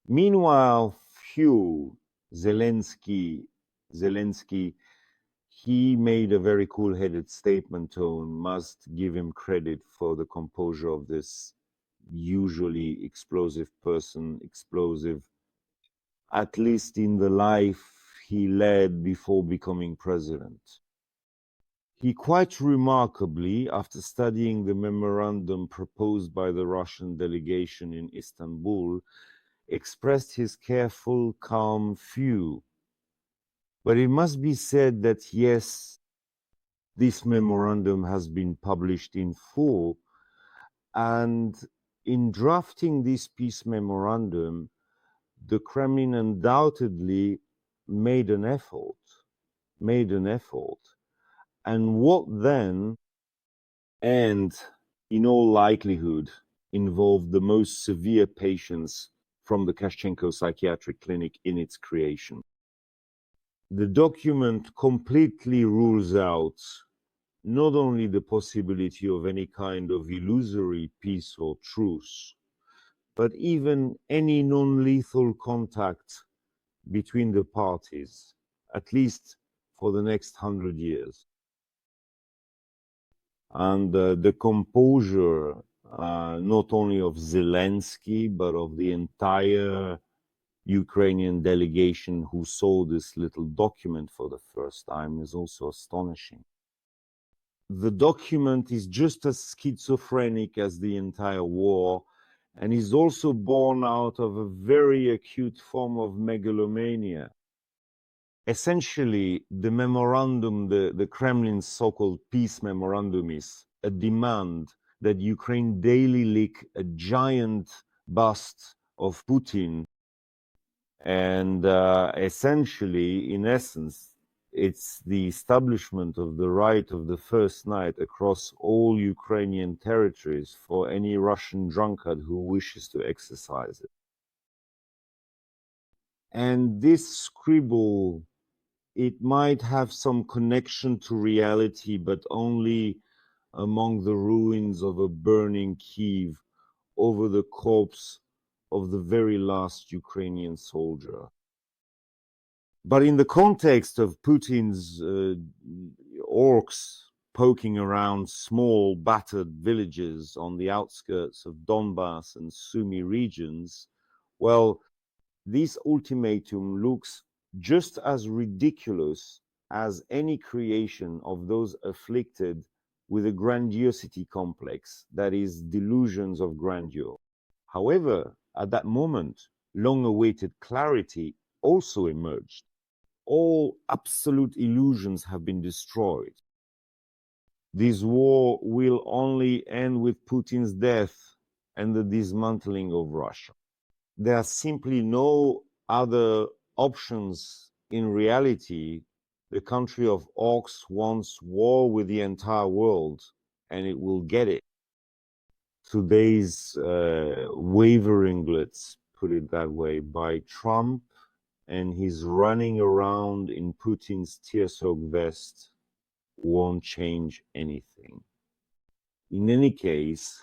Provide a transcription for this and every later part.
Meanwhile, Zelensky, he made a very cool-headed statement tone, must give him credit for the composure of this usually explosive person, explosive, at least in the life he led before becoming president. He quite remarkably, after studying the memorandum proposed by the Russian delegation in Istanbul, expressed his careful, calm view. But it must be said that yes, this memorandum has been published in full, and in drafting this peace memorandum, the Kremlin undoubtedly made an effort. And what then, and in all likelihood, involved the most severe patients from the Kashchenko psychiatric clinic in its creation. The document completely rules out not only the possibility of any kind of illusory peace or truce, but even any non-lethal contact between the parties, at least for the next 100 years. And the composure, not only of Zelensky, but of the entire Ukrainian delegation who saw this little document for the first time, is also astonishing. The document is just as schizophrenic as the entire war, and is also born out of a very acute form of megalomania. Essentially, the memorandum, the Kremlin's so-called peace memorandum, is a demand that Ukraine daily lick a giant bust of Putin. And essentially, in essence, it's the establishment of the right of the first night across all Ukrainian territories for any Russian drunkard who wishes to exercise it. And this scribble, it might have some connection to reality, but only among the ruins of a burning Kiev over the corpse of the very last Ukrainian soldier. But in the context of Putin's orcs poking around small battered villages on the outskirts of Donbass and Sumy regions, well, this ultimatum looks just as ridiculous as any creation of those afflicted with a grandiosity complex, that is, delusions of grandeur. However, at that moment, long-awaited clarity also emerged. All absolute illusions have been destroyed. This war will only end with Putin's death and the dismantling of Russia. There are simply no other options in reality. The country of orcs wants war with the entire world, and it will get it. Today's wavering, let's put it that way, by Trump and his running around in Putin's tear-soaked vest won't change anything. In any case,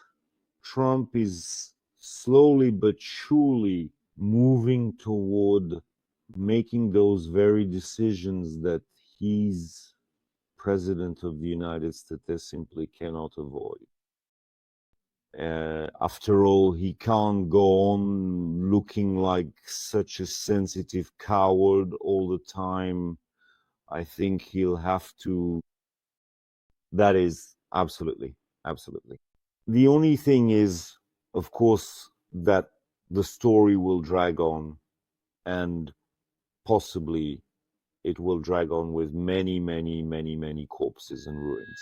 Trump is slowly but surely moving toward making those very decisions that he's president of the United States simply cannot avoid. After all, he can't go on looking like such a sensitive coward all the time. I think he'll have to. That is absolutely. The only thing is, of course, that the story will drag on, and possibly it will drag on with many corpses and ruins.